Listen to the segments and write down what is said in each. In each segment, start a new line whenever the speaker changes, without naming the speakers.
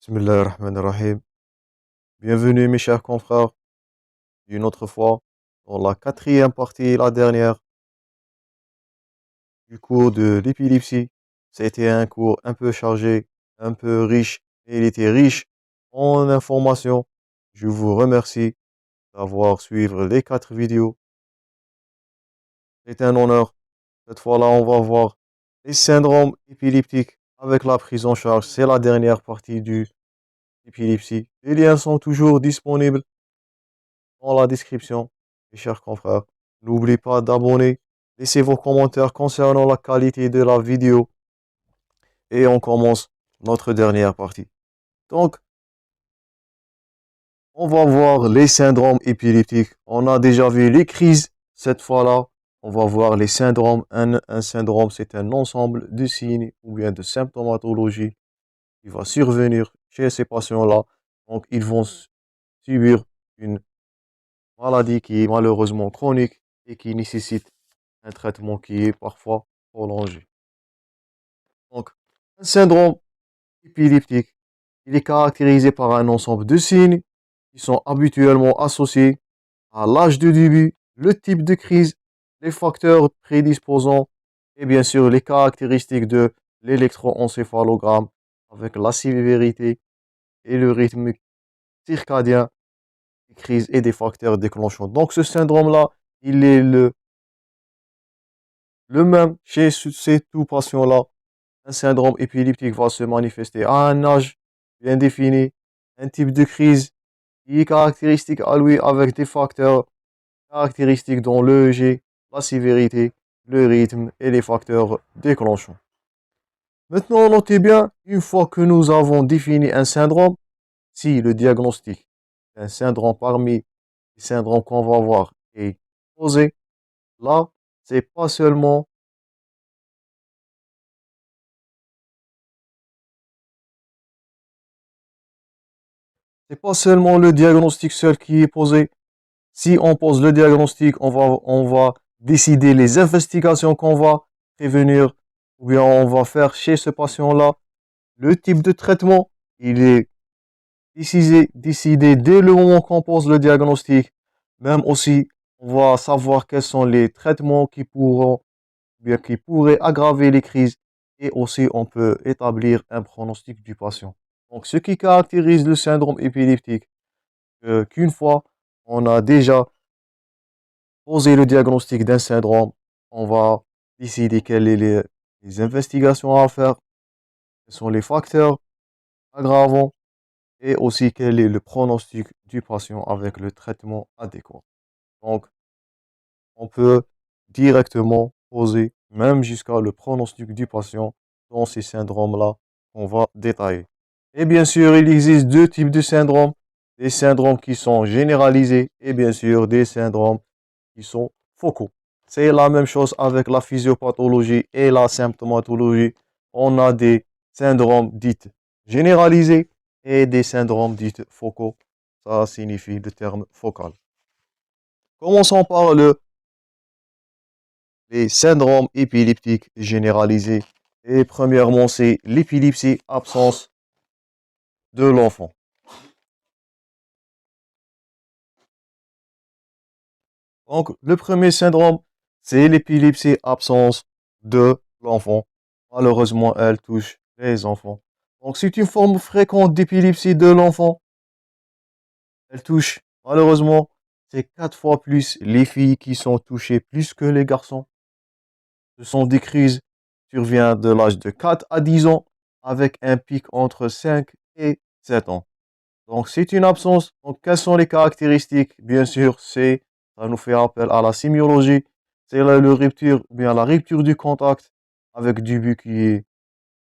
Bismillahirrahmanirrahim. Bienvenue mes chers confrères, une autre fois, dans la quatrième partie, la dernière, du cours de l'épilepsie. C'était un cours un peu chargé, un peu riche, et il était riche en informations. Je vous remercie d'avoir suivi les 4 vidéos. C'est un honneur. Cette fois-là, on va voir les syndromes épileptiques avec la prise en charge. C'est la dernière partie du épilepsie. Les liens sont toujours disponibles dans la description, mes chers confrères. N'oubliez pas d'abonner, laissez vos commentaires concernant la qualité de la vidéo et on commence notre dernière partie. Donc, on va voir les syndromes épileptiques. On a déjà vu les crises. Cette fois-là, on va voir les syndromes. Un syndrome, c'est un ensemble de signes ou bien de symptomatologie qui va survenir chez ces patients-là. Donc, ils vont subir une maladie qui est malheureusement chronique et qui nécessite un traitement qui est parfois prolongé. Donc, un syndrome épileptique, il est caractérisé par un ensemble de signes qui sont habituellement associés à l'âge de début, le type de crise, les facteurs prédisposants et bien sûr les caractéristiques de l'électroencéphalogramme avec la sévérité et le rythme circadien des crises et des facteurs déclenchants. Donc ce syndrome-là, il est le même chez ces tout patients-là. Un syndrome épileptique va se manifester à un âge bien défini, un type de crise qui est caractéristique à lui avec des facteurs caractéristiques dont l'EEG, la sévérité, le rythme et les facteurs déclenchants. Maintenant, notez bien, une fois que nous avons défini un syndrome, si le diagnostic d'un syndrome parmi les syndromes qu'on va voir est posé, là, c'est pas seulement le diagnostic seul qui est posé. Si on pose le diagnostic, on va décider les investigations qu'on va prévenir ou bien on va faire chez ce patient-là. Le type de traitement, il est décidé dès le moment qu'on pose le diagnostic. Même aussi, on va savoir quels sont les traitements qui pourraient aggraver les crises et aussi on peut établir un pronostic du patient. Donc, ce qui caractérise le syndrome épileptique, qu'une fois on a déjà posé le diagnostic d'un syndrome, on va décider quelles sont les investigations à faire, quels sont les facteurs aggravants et aussi quel est le pronostic du patient avec le traitement adéquat. Donc, on peut directement poser même jusqu'à le pronostic du patient dans ces syndromes-là qu'on va détailler. Et bien sûr, il existe 2 types de syndromes. Des syndromes qui sont généralisés et bien sûr des syndromes qui sont focaux. C'est la même chose avec la physiopathologie et la symptomatologie. On a des syndromes dits généralisés et des syndromes dits focaux. Ça signifie le terme focal. Commençons par les syndromes épileptiques généralisés. Et premièrement, c'est l'épilepsie absence de l'enfant. Donc, le premier syndrome, c'est l'épilepsie absence de l'enfant. Malheureusement, elle touche les enfants. Donc, c'est une forme fréquente d'épilepsie de l'enfant. Elle touche, malheureusement, c'est 4 fois plus les filles qui sont touchées plus que les garçons. Ce sont des crises qui surviennent de l'âge de 4 à 10 ans avec un pic entre 5 et 7 ans. Donc, c'est une absence. Donc, quelles sont les caractéristiques? Bien sûr, ça nous fait appel à la sémiologie. C'est la rupture du contact avec du but qui est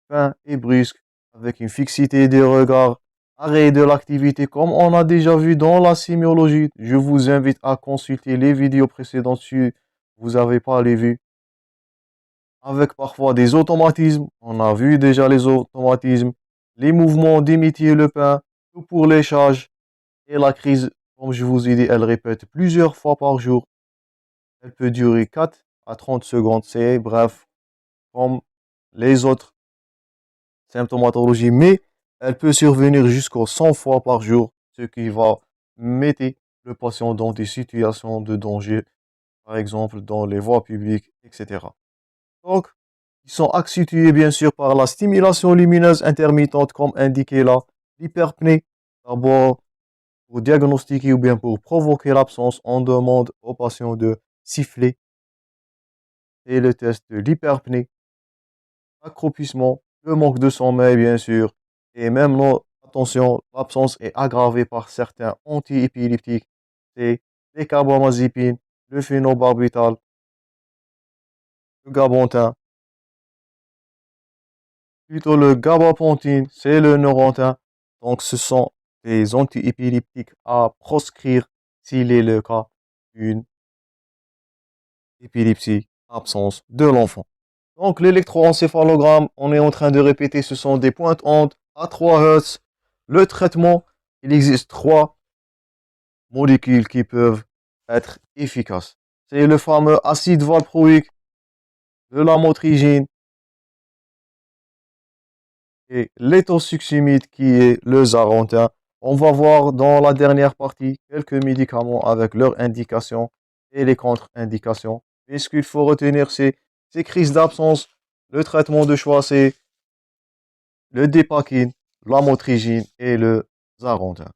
fin et brusque, avec une fixité des regards, arrêt de l'activité, comme on a déjà vu dans la sémiologie. Je vous invite à consulter les vidéos précédentes si vous n'avez pas les vues. Avec parfois des automatismes. On a vu déjà les automatismes, les mouvements d'imiter le pain, tout pour les charges. Et la crise, comme je vous ai dit, elle répète plusieurs fois par jour. Elle peut durer 4 à 30 secondes. C'est bref, comme les autres symptomatologies, mais Elle peut survenir jusqu'aux 100 fois par jour, ce qui va mettre le patient dans des situations de danger, par exemple dans les voies publiques, etc. Donc, ils sont accentués bien sûr par la stimulation lumineuse intermittente comme indiqué là, l'hyperpnée. D'abord, pour diagnostiquer ou bien pour provoquer l'absence, on demande au patient de siffler. Et le test de l'hyperpnée, accroupissement, le manque de sommeil bien sûr, et même attention, l'absence est aggravée par certains antiépileptiques, c'est les carbamazépines, le phénobarbital, le gabapentin, plutôt le gabapentin, c'est le neurontin. Donc ce sont des antiépileptiques à proscrire s'il est le cas d'une épilepsie, absence de l'enfant. Donc l'électroencéphalogramme, on est en train de répéter, ce sont des pointes ondes à 3 Hz. Le traitement, il existe trois molécules qui peuvent être efficaces. C'est le fameux acide valproïque, de la motrigine et l'éthosuximide qui est le zarantin. On va voir dans la dernière partie quelques médicaments avec leurs indications et les contre-indications. Mais ce qu'il faut retenir, c'est ces crises d'absence. Le traitement de choix, c'est le dépakine, la motrigine et le zarantin.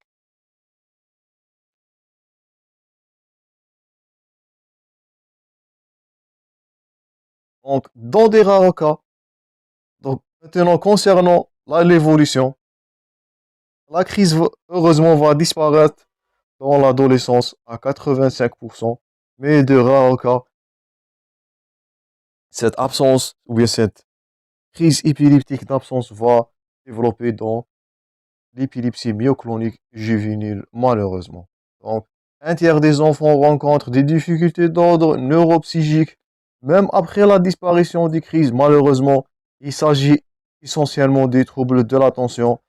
Donc, dans des rares cas, donc maintenant concernant l'évolution, la crise heureusement va disparaître dans l'adolescence à 85%, mais de rares cas, cette absence ou bien cette crise épileptique d'absence va développer dans l'épilepsie myoclonique juvénile, malheureusement. Donc, un tiers des enfants rencontrent des difficultés d'ordre neuropsychique, même après la disparition des crises. Malheureusement, il s'agit essentiellement des troubles de l'attention,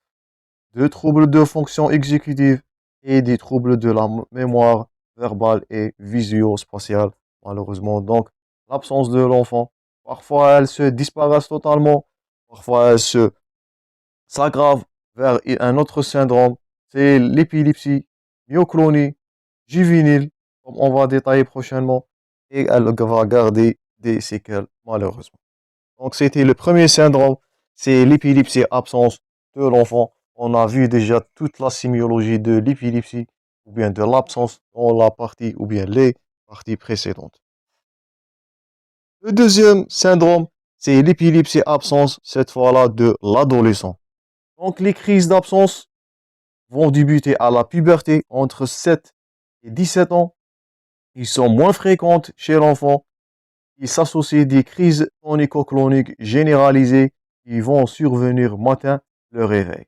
de troubles de fonction exécutive et des troubles de la mémoire verbale et visuo-spatiale, malheureusement. Donc, l'absence de l'enfant, parfois elle se disparaît totalement, parfois elle se s'aggrave vers un autre syndrome, c'est l'épilepsie myoclonie juvénile, comme on va détailler prochainement, et elle va garder des séquelles, malheureusement. Donc, c'était le premier syndrome, c'est l'épilepsie absence de l'enfant. On a vu déjà toute la sémiologie de l'épilepsie, ou bien de l'absence dans la partie, ou bien les parties précédentes. Le deuxième syndrome, c'est l'épilepsie absence, cette fois-là de l'adolescent. Donc, les crises d'absence vont débuter à la puberté entre 7 et 17 ans. Ils sont moins fréquentes chez l'enfant. Ils s'associent des crises tonico-cloniques généralisées qui vont survenir matin le réveil.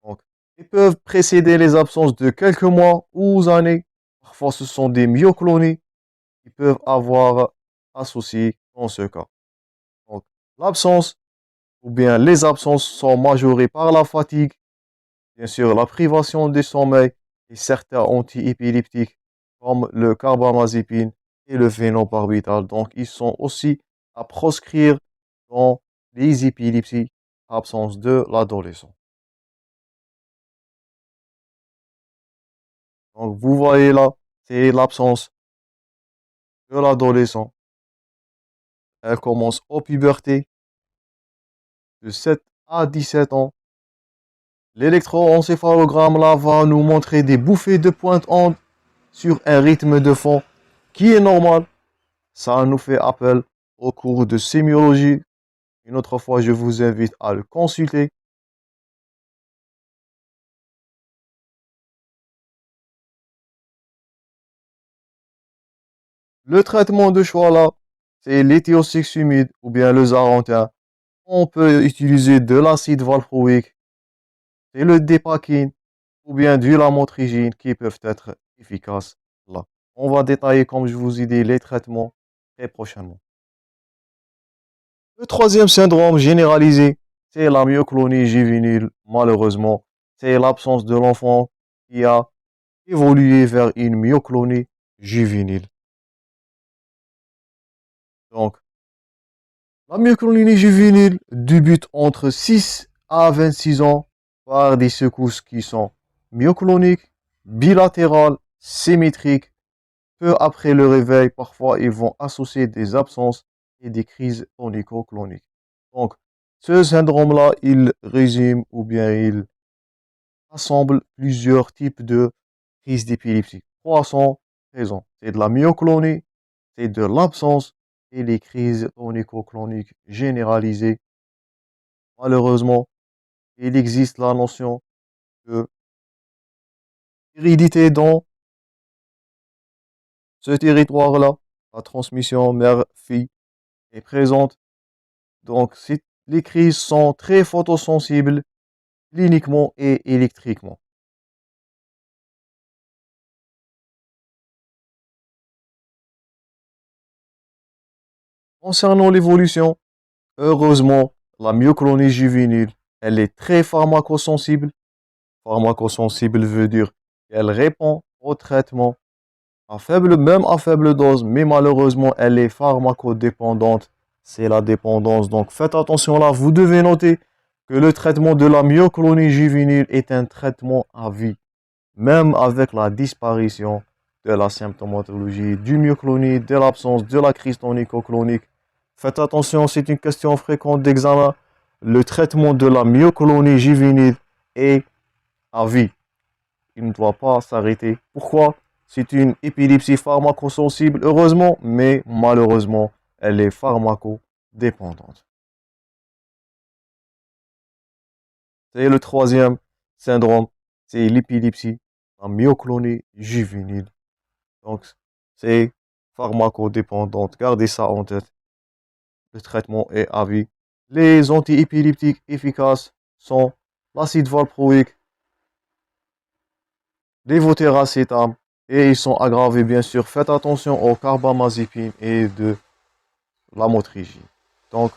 Donc, ils peuvent précéder les absences de quelques mois ou années. Parfois, ce sont des myoclonies qui peuvent avoir associé dans ce cas. Donc, l'absence ou bien les absences sont majorées par la fatigue, bien sûr, la privation du sommeil et certains antiépileptiques comme le carbamazépine et le phénobarbital. Donc, ils sont aussi à proscrire dans les épilepsies, absence de l'adolescent. Donc, vous voyez là, c'est l'absence de l'adolescent. Elle commence aux puberté de 7 à 17 ans. L'électroencéphalogramme là va nous montrer des bouffées de pointe onde sur un rythme de fond qui est normal. Ça nous fait appel au cours de sémiologie. Une autre fois, je vous invite à le consulter. Le traitement de choix là, c'est l'éthiosuximide ou bien le zarantin. On peut utiliser de l'acide valproïque, c'est le dépakine ou bien du lamotrigine qui peuvent être efficaces là. On va détailler, comme je vous ai dit, les traitements très prochainement. Le troisième syndrome généralisé, c'est la myoclonie juvénile, malheureusement. C'est l'absence de l'enfant qui a évolué vers une myoclonie juvénile. Donc, la myoclonie juvénile débute entre 6 à 26 ans par des secousses qui sont myocloniques, bilatérales, symétriques. Peu après le réveil, parfois ils vont associer des absences et des crises tonico-cloniques. Donc, ce syndrome-là, il résume ou bien il rassemble plusieurs types de crises d'épilepsie. Trois sont présents. C'est de la myoclonie, c'est de l'absence et les crises tonico-cloniques généralisées. Malheureusement, il existe la notion de hérédité dans ce territoire-là. La transmission mère-fille est présente. Donc, les crises sont très photosensibles cliniquement et électriquement. Concernant l'évolution, heureusement, la myoclonie juvénile, elle est très pharmacosensible. Pharmacosensible veut dire qu'elle répond au traitement même à faible dose, mais malheureusement, elle est pharmacodépendante. C'est la dépendance. Donc faites attention là, vous devez noter que le traitement de la myoclonie juvénile est un traitement à vie, même avec la disparition de la symptomatologie du myoclonie, de l'absence de la crise tonico-clonique. Faites attention, c'est une question fréquente d'examen. Le traitement de la myoclonie juvénile est à vie. Il ne doit pas s'arrêter. Pourquoi? C'est une épilepsie pharmacosensible, heureusement, mais malheureusement, elle est pharmacodépendante. C'est le troisième syndrome, c'est l'épilepsie, la myoclonie juvénile. Donc, c'est pharmacodépendante. Gardez ça en tête. Le traitement est à vie. Les antiépileptiques efficaces sont l'acide valproïque, lévotiracetam, et ils sont aggravés, bien sûr. Faites attention au carbamazépine et de lamotrigine. Donc,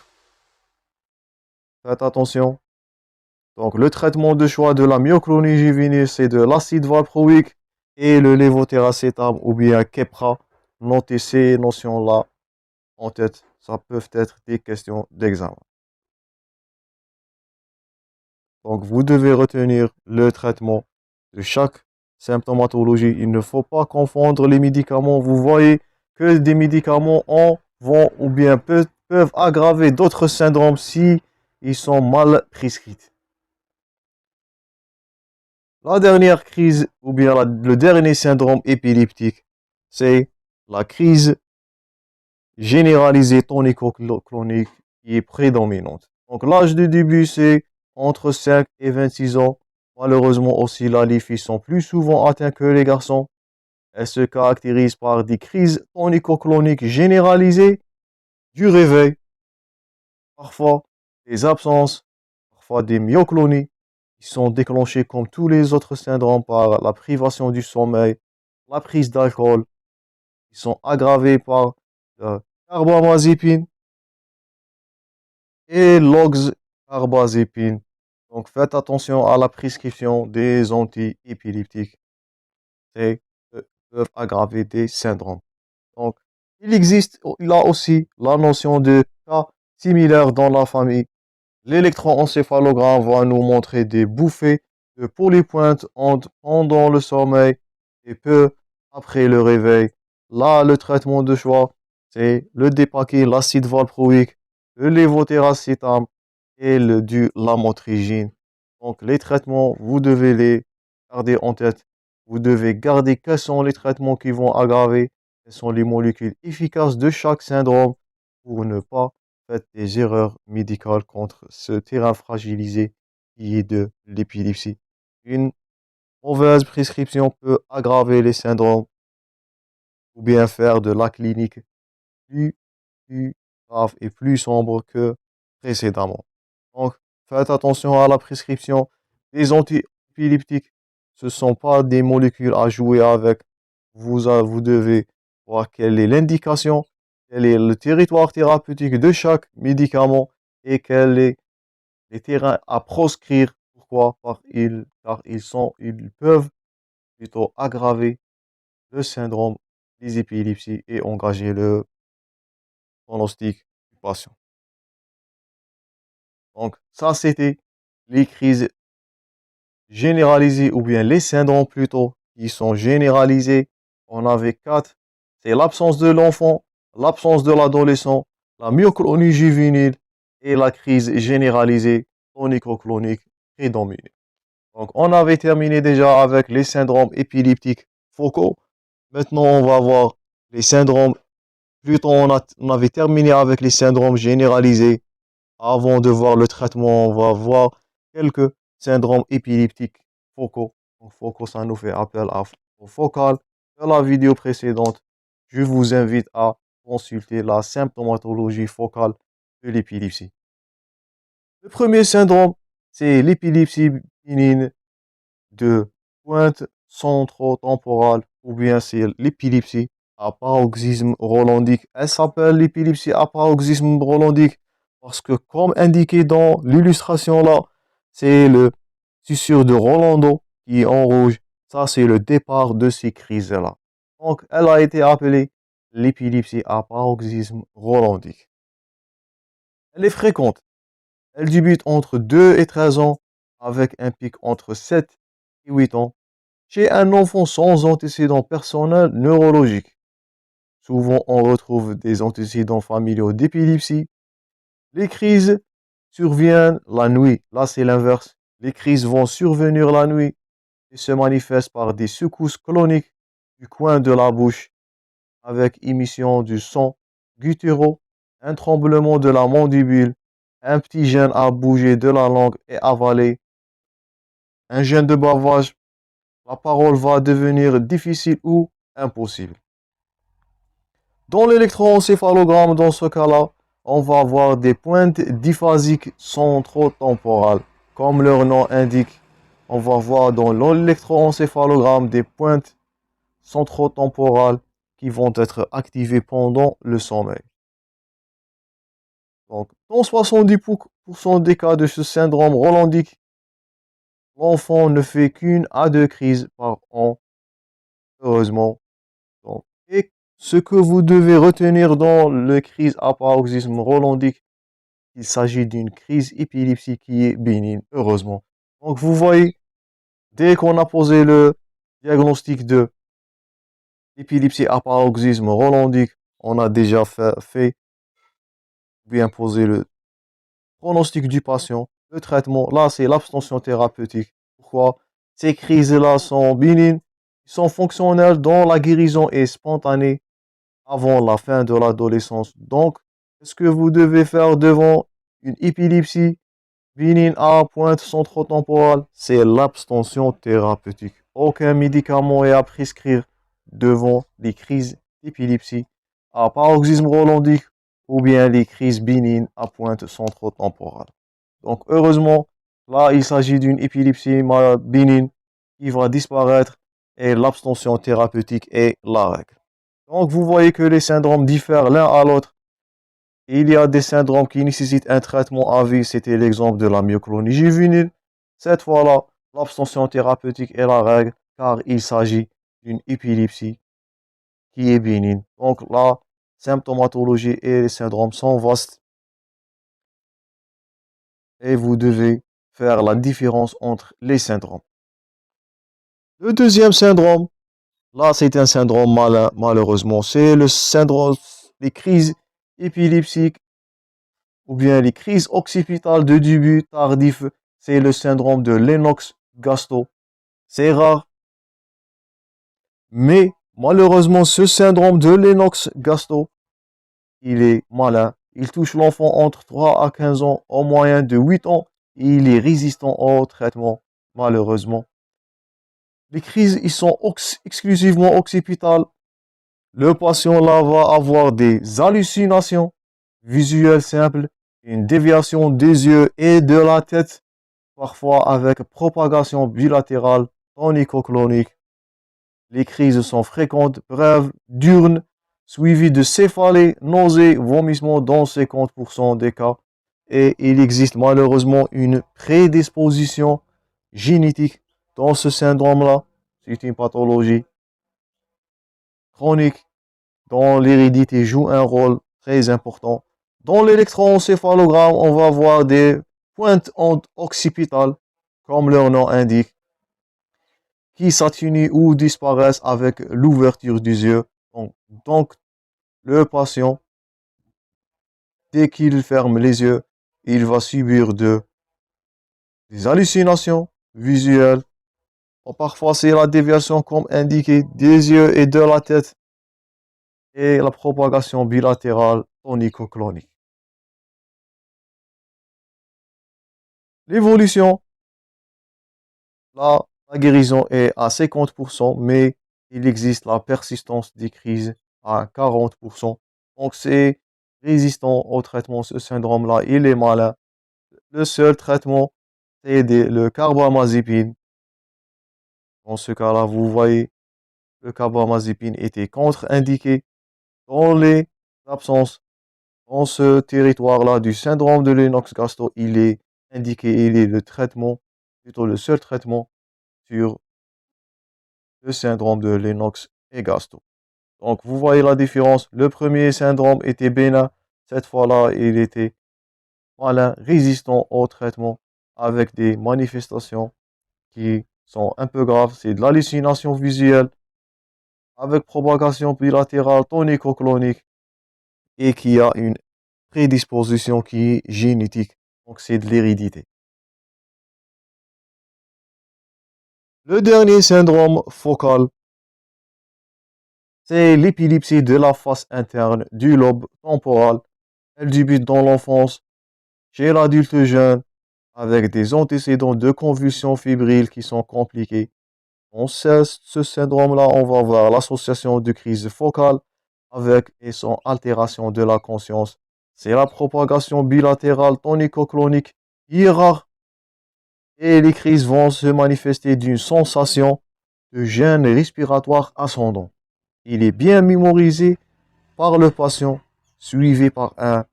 faites attention. Donc, le traitement de choix de la myoclonie juvénile, c'est de l'acide valproïque et le lévotiracetam ou bien Keppra. Notez ces notions-là en tête. Ça peut être des questions d'examen. Donc, vous devez retenir le traitement de chaque symptomatologie. Il ne faut pas confondre les médicaments. Vous voyez que des médicaments vont ou bien peuvent aggraver d'autres syndromes si ils sont mal prescrits. La dernière crise ou bien le dernier syndrome épileptique, c'est la crise généralisée tonico-clonique qui est prédominante. Donc l'âge de début, c'est entre 5 et 26 ans. Malheureusement aussi, là, les filles sont plus souvent atteintes que les garçons. Elles se caractérisent par des crises tonico-cloniques généralisées, du réveil, parfois des absences, parfois des myoclonies, qui sont déclenchées comme tous les autres syndromes par la privation du sommeil, la prise d'alcool, qui sont aggravées par la carbamazépine et l'oxcarbazépine. Donc faites attention à la prescription des antiépileptiques. C'est peuvent aggraver des syndromes. Donc, il existe là aussi la notion de cas similaires dans la famille. L'électroencéphalogramme va nous montrer des bouffées de polypointe pendant le sommeil et peu après le réveil. Là, le traitement de choix, c'est le dépaquet, l'acide valproïque, le lévotiracetam et du lamotrigine. Donc, les traitements, vous devez les garder en tête. Vous devez garder quels sont les traitements qui vont aggraver, quelles sont les molécules efficaces de chaque syndrome pour ne pas faire des erreurs médicales contre ce terrain fragilisé qui est de l'épilepsie. Une mauvaise prescription peut aggraver les syndromes ou bien faire de la clinique plus, plus grave et plus sombre que précédemment. Donc, faites attention à la prescription des antiépileptiques. Ce ne sont pas des molécules à jouer avec. Vous devez voir quelle est l'indication, quel est le territoire thérapeutique de chaque médicament et quels sont les terrains à proscrire. Pourquoi? Car ils peuvent plutôt aggraver le syndrome des épilepsies et engager le pronostic du patient. Donc, ça, c'était les crises généralisées, ou bien les syndromes plutôt, qui sont généralisés. On avait quatre. C'est l'absence de l'enfant, l'absence de l'adolescent, la myoclonie juvénile et la crise généralisée tonico-clonique prédominée. Donc, on avait terminé déjà avec les syndromes épileptiques focaux. Maintenant, on va voir les syndromes. Plutôt, on avait terminé avec les syndromes généralisés. Avant de voir le traitement, on va voir quelques syndromes épileptiques focaux. Donc, focaux, ça nous fait appel au focal de la vidéo précédente. Je vous invite à consulter la symptomatologie focale de l'épilepsie. Le premier syndrome, c'est l'épilepsie bénigne de pointe centro-temporale, ou bien c'est l'épilepsie à paroxysme rolandique. Elle s'appelle l'épilepsie à paroxysme rolandique parce que, comme indiqué dans l'illustration là, c'est le susurre de Rolando qui est en rouge. Ça, c'est le départ de ces crises-là. Donc, elle a été appelée l'épilepsie à paroxysme rolandique. Elle est fréquente. Elle débute entre 2 et 13 ans, avec un pic entre 7 et 8 ans, chez un enfant sans antécédents personnels neurologiques. Souvent, on retrouve des antécédents familiaux d'épilepsie. Les crises surviennent la nuit. Là, c'est l'inverse. Les crises vont survenir la nuit et se manifestent par des secousses cloniques du coin de la bouche, avec émission du son gutturaux, un tremblement de la mandibule, un petit gène à bouger de la langue et avaler, un gène de bavage. La parole va devenir difficile ou impossible. Dans l'électroencéphalogramme, dans ce cas-là, on va avoir des pointes diphasiques centrotemporales. Comme leur nom indique, on va voir dans l'électroencéphalogramme des pointes centrotemporales qui vont être activées pendant le sommeil. Donc, dans 70% des cas de ce syndrome rolandique, l'enfant ne fait qu'une à deux crises par an, heureusement. Donc, et ce que vous devez retenir dans le crise à paroxysme rolandique, il s'agit d'une crise épileptique qui est bénigne, heureusement. Donc, vous voyez, dès qu'on a posé le diagnostic de épilepsie à paroxysme rolandique, on a déjà bien posé le pronostic du patient. Le traitement, là, c'est l'abstention thérapeutique. Pourquoi? Ces crises-là sont bénignes, sont fonctionnelles, dont la guérison est spontanée avant la fin de l'adolescence. Donc, ce que vous devez faire devant une épilepsie bénigne à pointe centrotemporale, c'est l'abstention thérapeutique. Aucun médicament est à prescrire devant les crises d'épilepsie à paroxysme rolandique ou bien les crises bénignes à pointe centrotemporale. Donc, heureusement, là, il s'agit d'une épilepsie bénigne qui va disparaître et l'abstention thérapeutique est la règle. Donc, vous voyez que les syndromes diffèrent l'un à l'autre. Il y a des syndromes qui nécessitent un traitement à vie. C'était l'exemple de la myoclonie juvénile. Cette fois-là, l'abstention thérapeutique est la règle car il s'agit d'une épilepsie qui est bénigne. Donc, la symptomatologie et les syndromes sont vastes et vous devez faire la différence entre les syndromes. Le deuxième syndrome, là, c'est un syndrome malin, malheureusement. C'est le syndrome des crises épileptiques ou bien les crises occipitales de début tardif. C'est le syndrome de Lennox-Gastaut. C'est rare, mais malheureusement, ce syndrome de Lennox-Gastaut, il est malin. Il touche l'enfant entre 3 à 15 ans, en moyenne de 8 ans, et il est résistant au traitement, malheureusement. Les crises, ils sont exclusivement occipitales. Le patient là va avoir des hallucinations visuelles simples, une déviation des yeux et de la tête, parfois avec propagation bilatérale tonico-clonique. Les crises sont fréquentes, brèves, diurnes, suivies de céphalées, nausées, vomissements dans 50% des cas. Et il existe malheureusement une prédisposition génétique dans ce syndrome-là. C'est une pathologie chronique dont l'hérédité joue un rôle très important. Dans l'électroencéphalogramme, on va voir des pointe occipitale, comme leur nom indique, qui s'atténuent ou disparaissent avec l'ouverture des yeux. Donc, le patient, dès qu'il ferme les yeux, il va subir des hallucinations visuelles. Parfois, c'est la déviation comme indiqué des yeux et de la tête et la propagation bilatérale tonico-clonique. L'évolution, la guérison est à 50%, mais il existe la persistance des crises à 40%. Donc, c'est résistant au traitement, ce syndrome-là, il est malin. Le seul traitement, c'est le carbamazépine. Dans ce cas-là, vous voyez, le carbamazépine était contre-indiqué dans les absences. Dans ce territoire-là du syndrome de Lennox-Gastaut, il est indiqué, il est le traitement, plutôt le seul traitement sur le syndrome de Lennox et Gastaut. Donc, vous voyez la différence. Le premier syndrome était bénin. Cette fois-là, il était malin, résistant au traitement avec des manifestations qui sont un peu graves. C'est de l'hallucination visuelle avec propagation bilatérale tonico-clonique et qui a une prédisposition qui est génétique. Donc, c'est de l'hérédité. Le dernier syndrome focal, c'est l'épilepsie de la face interne du lobe temporal. Elle débute dans l'enfance, chez l'adulte jeune, avec des antécédents de convulsions fébriles qui sont compliqués. On sait ce syndrome-là, on va voir l'association de crise focale avec et son altération de la conscience. C'est la propagation bilatérale tonico-clonique qui est rare et les crises vont se manifester d'une sensation de gêne respiratoire ascendant. Il est bien mémorisé par le patient, suivi par un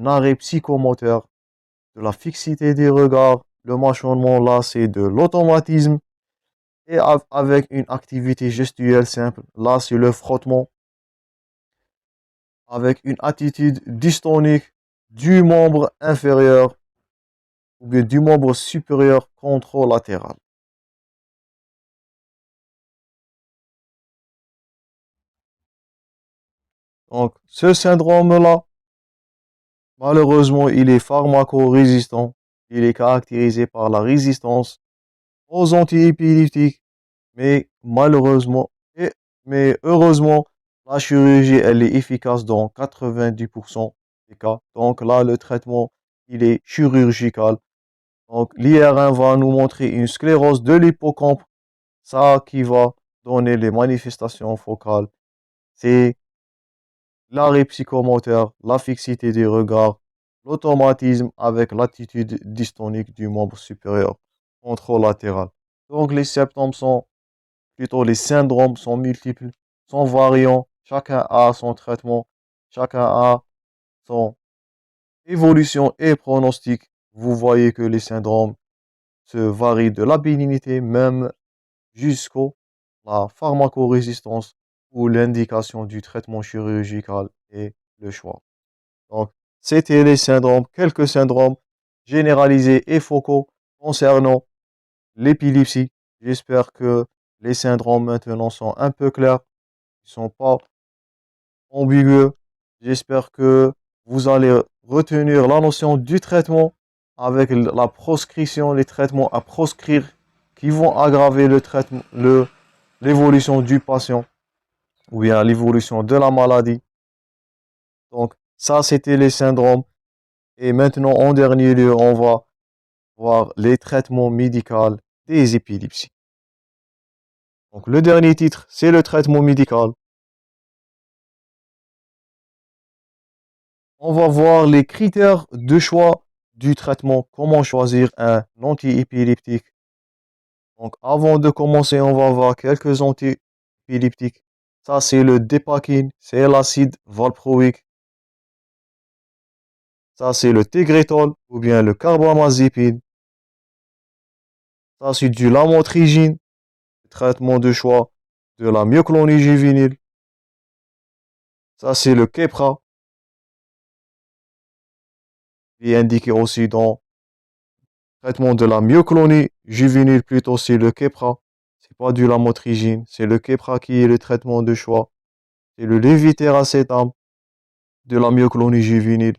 arrêt psychomoteur, de la fixité des regards, le mâchonnement là c'est de l'automatisme et avec une activité gestuelle simple. Là c'est le frottement avec une attitude dystonique du membre inférieur ou bien du membre supérieur contralatéral. Donc ce syndrome-là, malheureusement, il est pharmacorésistant. Il est caractérisé par la résistance aux antiépileptiques, mais malheureusement, mais heureusement, la chirurgie, elle est efficace dans 90% des cas. Donc là, le traitement, il est chirurgical. Donc l'IR1 va nous montrer une sclérose de l'hippocampe, ça qui va donner les manifestations focales. C'est l'arrêt psychomoteur, la fixité des regards, l'automatisme avec l'attitude dystonique du membre supérieur contralatéral. Donc les symptômes sont, plutôt les syndromes sont multiples, sont variants, chacun a son traitement, chacun a son évolution et pronostic. Vous voyez que les syndromes se varient de la bénignité même jusqu'au la pharmacorésistance ou l'indication du traitement chirurgical et le choix. Donc, c'était les syndromes, quelques syndromes généralisés et focaux concernant l'épilepsie. J'espère que les syndromes maintenant sont un peu clairs, ils ne sont pas ambigus. J'espère que vous allez retenir la notion du traitement avec la proscription, les traitements à proscrire qui vont aggraver le traitement, l'évolution du patient ou bien l'évolution de la maladie. Donc, ça, c'était les syndromes. Et maintenant, en dernier lieu, on va voir les traitements médicaux des épilepsies. Donc, le dernier titre, c'est le traitement médical. On va voir les critères de choix du traitement, comment choisir un antiépileptique. Donc, avant de commencer, on va voir quelques antiépileptiques. Ça, c'est le Dépakine, c'est l'acide valproïque. Ça, c'est le Tegretol ou bien le carbamazépine. Ça, c'est du lamotrigine, traitement de choix de la myoclonie juvénile. Ça, c'est le Keppra. Il est indiqué aussi dans traitement de la myoclonie juvénile plutôt, c'est le Keppra. C'est pas du lamotrigine, c'est le Keppra qui est le traitement de choix. C'est le lévétiracétam de la myoclonie juvénile.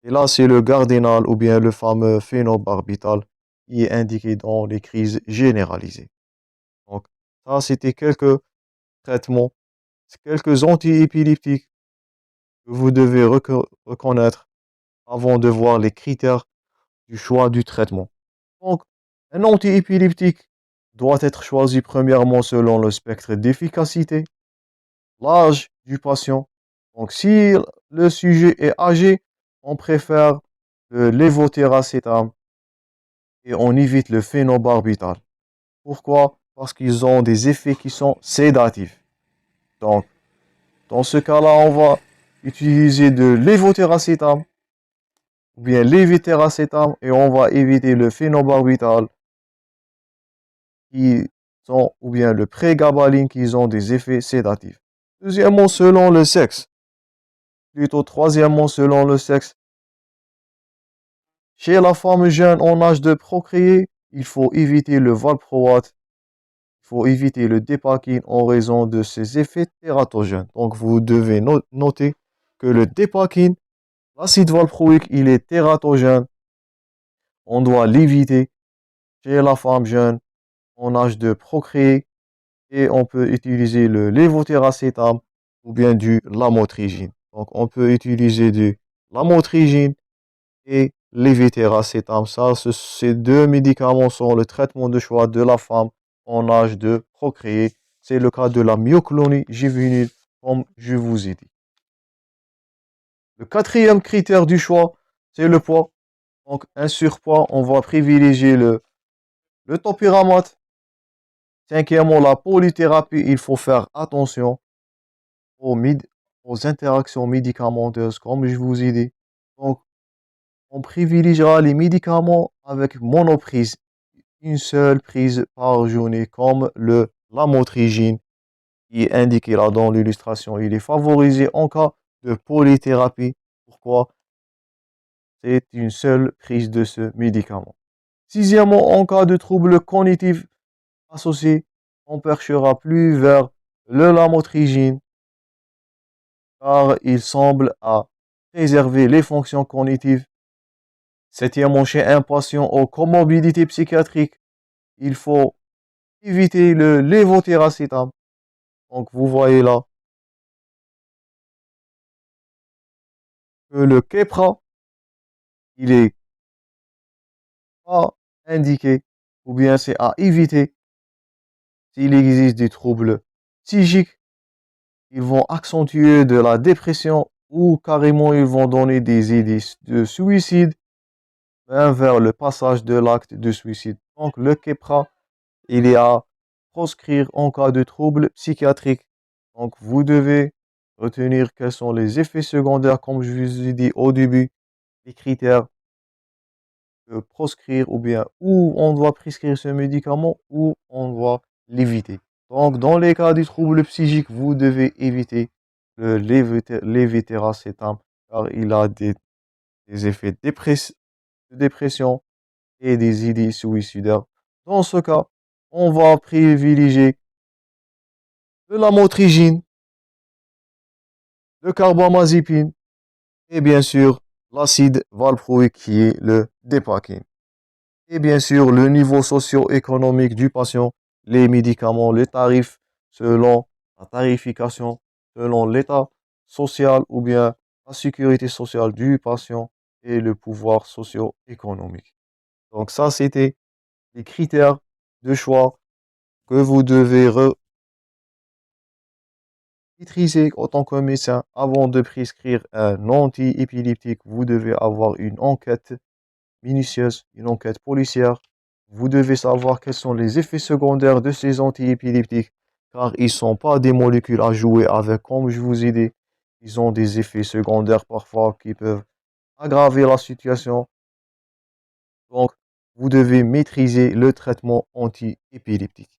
Et là, c'est le Gardénal ou bien le fameux phénobarbital qui est indiqué dans les crises généralisées. Donc, ça, c'était quelques traitements, quelques antiépileptiques que vous devez reconnaître avant de voir les critères du choix du traitement. Donc, un antiépileptique doit être choisi premièrement selon le spectre d'efficacité, l'âge du patient. Donc, si le sujet est âgé, on préfère le lévotiracetam et on évite le phénobarbital. Pourquoi? Parce qu'ils ont des effets qui sont sédatifs. Donc, dans ce cas-là, on va utiliser de lévotiracetam ou bien lévétiracétam et on va éviter le phénobarbital qui sont, ou bien le prégabaline qui ont des effets sédatifs. Deuxièmement, selon le sexe. Plutôt troisièmement, selon le sexe. Chez la femme jeune en âge de procréer, il faut éviter le valproate, il faut éviter le dépakine en raison de ses effets tératogènes. Donc vous devez noter que le dépakine, l'acide valproïque, il est tératogène. On doit l'éviter chez la femme jeune en âge de procréer et on peut utiliser le lévotiracetam ou bien du lamotrigine. Donc on peut utiliser du lamotrigine et lévétiracétam. Ça, ces deux médicaments sont le traitement de choix de la femme en âge de procréer. C'est le cas de la myoclonie juvénile, comme je vous ai dit. Le quatrième critère du choix, c'est le poids. Donc, un surpoids, on va privilégier le topiramate. Cinquièmement, la polythérapie, il faut faire attention aux interactions médicamenteuses, comme je vous ai dit. Donc, on privilégiera les médicaments avec monoprise, une seule prise par journée, comme le lamotrigine, qui est indiqué là dans l'illustration. Il est favorisé en cas de polythérapie. Pourquoi? C'est une seule prise de ce médicament. Sixièmement, en cas de troubles cognitifs associés, on perchera plus vers le lamotrigine, car il semble à préserver les fonctions cognitives. Septièmement, chez un patient aux comorbidités psychiatriques, il faut éviter le lévotiracetam. Donc, vous voyez là que le Keppra, il est pas indiqué, ou bien c'est à éviter s'il existe des troubles psychiques. Ils vont accentuer de la dépression ou carrément ils vont donner des idées de suicide vers le passage de l'acte de suicide. Donc, le Keppra, il est à proscrire en cas de troubles psychiatriques. Donc, vous devez retenir quels sont les effets secondaires, comme je vous ai dit au début, les critères de proscrire ou bien où on doit prescrire ce médicament ou on doit l'éviter. Donc, dans les cas du trouble psychique, vous devez éviter le lévétiracétam car il a des effets de dépression et des idées suicidaires. Dans ce cas, on va privilégier de la motrigine, le carbamazépine et bien sûr l'acide valproïque qui est le dépakine. Et bien sûr le niveau socio-économique du patient, les médicaments, les tarifs selon la tarification, selon l'état social ou bien la sécurité sociale du patient et le pouvoir socio-économique. Donc ça, c'était les critères de choix que vous devez maîtriser en tant que médecin avant de prescrire un antiépileptique. Vous devez avoir une enquête minutieuse, une enquête policière. Vous devez savoir quels sont les effets secondaires de ces antiépileptiques, car ils ne sont pas des molécules à jouer avec, comme je vous ai dit. Ils ont des effets secondaires parfois qui peuvent aggraver la situation. Donc, vous devez maîtriser le traitement antiépileptique.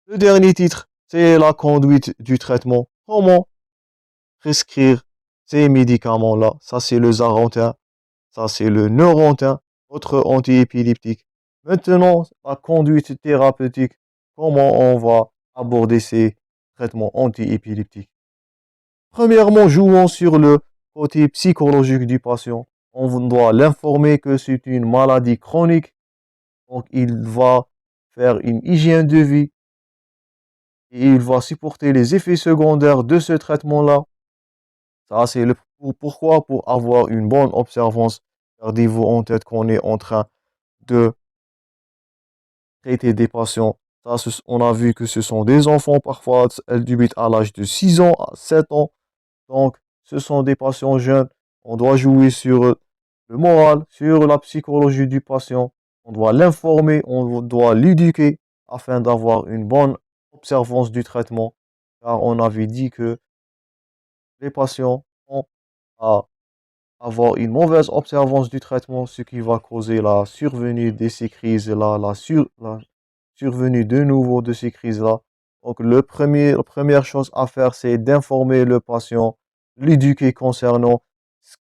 Le dernier titre, c'est la conduite du traitement. Comment prescrire ces médicaments-là. Ça, c'est le Zarentin, ça, c'est le Neurontin, autre antiépileptique. Maintenant, la conduite thérapeutique, comment on va aborder ces traitements antiépileptiques? Premièrement, jouons sur le côté psychologique du patient. On doit l'informer que c'est une maladie chronique, donc il va faire une hygiène de vie et il va supporter les effets secondaires de ce traitement-là. Ça, c'est pourquoi? Pour avoir une bonne observance. Gardez-vous en tête qu'on est en train de traiter des patients. Ça, on a vu que ce sont des enfants, parfois elles débutent à l'âge de 6 ans à 7 ans. Donc, ce sont des patients jeunes. On doit jouer sur le moral, sur la psychologie du patient. On doit l'informer, on doit l'éduquer afin d'avoir une bonne observance du traitement. Car on avait dit que les patients ont à avoir une mauvaise observance du traitement, ce qui va causer la survenue de ces crises-là, la survenue de nouveau de ces crises-là. Donc, la première chose à faire, c'est d'informer le patient, l'éduquer concernant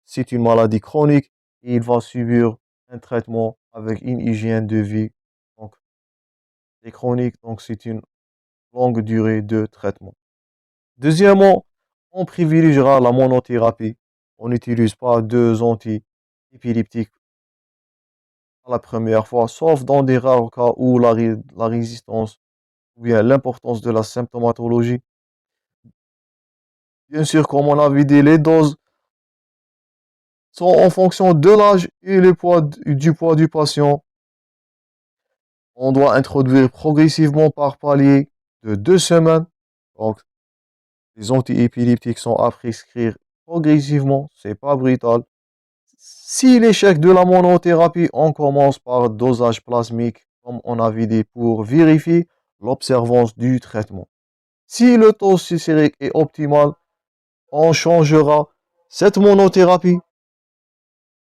c'est une maladie chronique et il va subir un traitement avec une hygiène de vie. Donc, c'est chronique, donc c'est une longue durée de traitement. Deuxièmement, on privilégiera la monothérapie. On n'utilise pas deux anti-épileptiques à la première fois, sauf dans des rares cas où la résistance ou bien l'importance de la symptomatologie. Bien sûr, comme on avait dit, les doses sont en fonction de l'âge et du poids du patient. On doit introduire progressivement par palier de 2 semaines. Donc, les antiépileptiques sont à prescrire progressivement, c'est pas brutal. Si l'échec de la monothérapie, on commence par dosage plasmique, comme on avait dit, pour vérifier l'observance du traitement. Si le taux systérique est optimal, on changera cette monothérapie.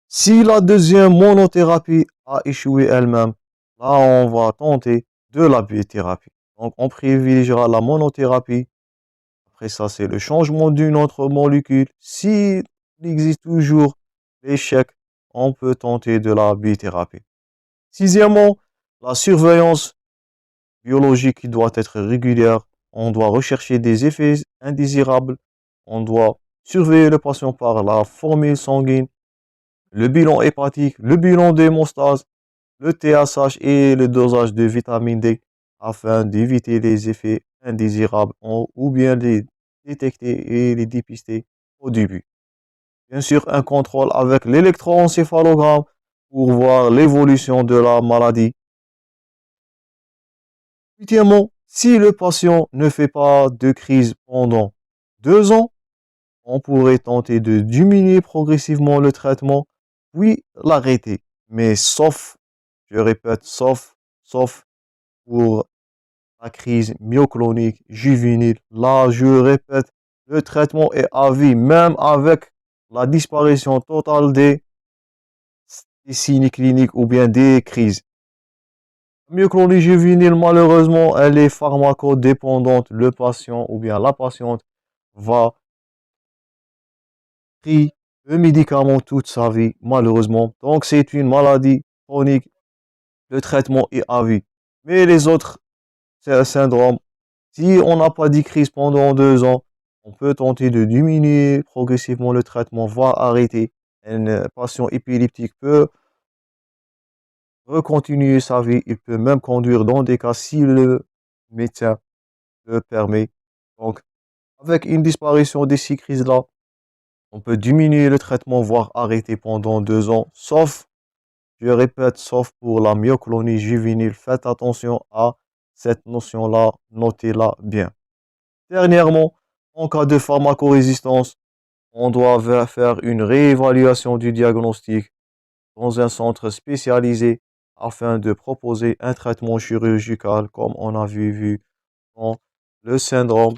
Si la deuxième monothérapie a échoué elle-même, là on va tenter de la bithérapie. Donc on privilégiera la monothérapie. Après ça, c'est le changement d'une autre molécule. S'il existe toujours l'échec, on peut tenter de la bithérapie. Sixièmement, la surveillance biologique qui doit être régulière. On doit rechercher des effets indésirables. On doit surveiller le patient par la formule sanguine, le bilan hépatique, le bilan d'hémostase, le TSH et le dosage de vitamine D afin d'éviter les effets indésirables ou bien les détecter et les dépister au début. Bien sûr, un contrôle avec l'électroencéphalogramme pour voir l'évolution de la maladie. Huitièmement, si le patient ne fait pas de crise pendant 2 ans, on pourrait tenter de diminuer progressivement le traitement, puis l'arrêter. Mais sauf, je répète, sauf pour la crise myoclonique juvénile. Là, je répète, le traitement est à vie, même avec la disparition totale des signes cliniques ou bien des crises. La myoclonie juvénile, malheureusement, elle est pharmacodépendante. Le patient ou bien la patiente va prendre le médicament toute sa vie, malheureusement. Donc, c'est une maladie chronique. Le traitement est à vie. Mais les autres syndromes, si on n'a pas de crise pendant 2 ans, on peut tenter de diminuer progressivement le traitement, voire arrêter. Un patient épileptique peut recontinuer sa vie. Il peut même conduire dans des cas si le médecin le permet. Donc, avec une disparition de ces crises-là, on peut diminuer le traitement, voire arrêter pendant 2 ans, sauf, je répète, sauf pour la myoclonie juvénile. Faites attention à cette notion-là, notez-la bien. Dernièrement, en cas de pharmacorésistance, on doit faire une réévaluation du diagnostic dans un centre spécialisé afin de proposer un traitement chirurgical comme on avait vu dans le syndrome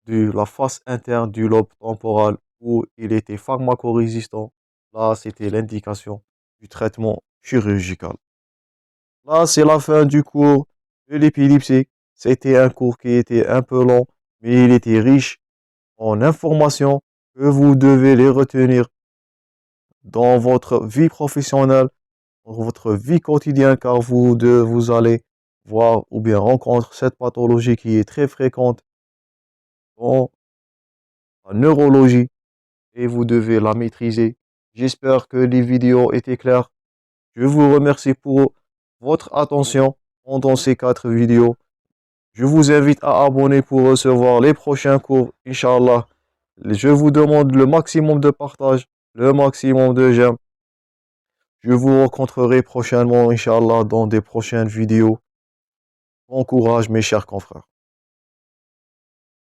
de la face interne du lobe temporal où il était pharmacorésistant. Là, c'était l'indication du traitement chirurgical. Là, c'est la fin du cours de l'épilepsie. C'était un cours qui était un peu long, mais il était riche en informations que vous devez les retenir dans votre vie professionnelle, dans votre vie quotidienne, car vous allez voir ou bien rencontrer cette pathologie qui est très fréquente en neurologie et vous devez la maîtriser. J'espère que les vidéos étaient claires. Je vous remercie pour votre attention pendant ces 4 vidéos. Je vous invite à abonner pour recevoir les prochains cours, Inch'Allah. Je vous demande le maximum de partage, le maximum de j'aime. Je vous rencontrerai prochainement, Inch'Allah, dans des prochaines vidéos. Bon courage, mes chers confrères.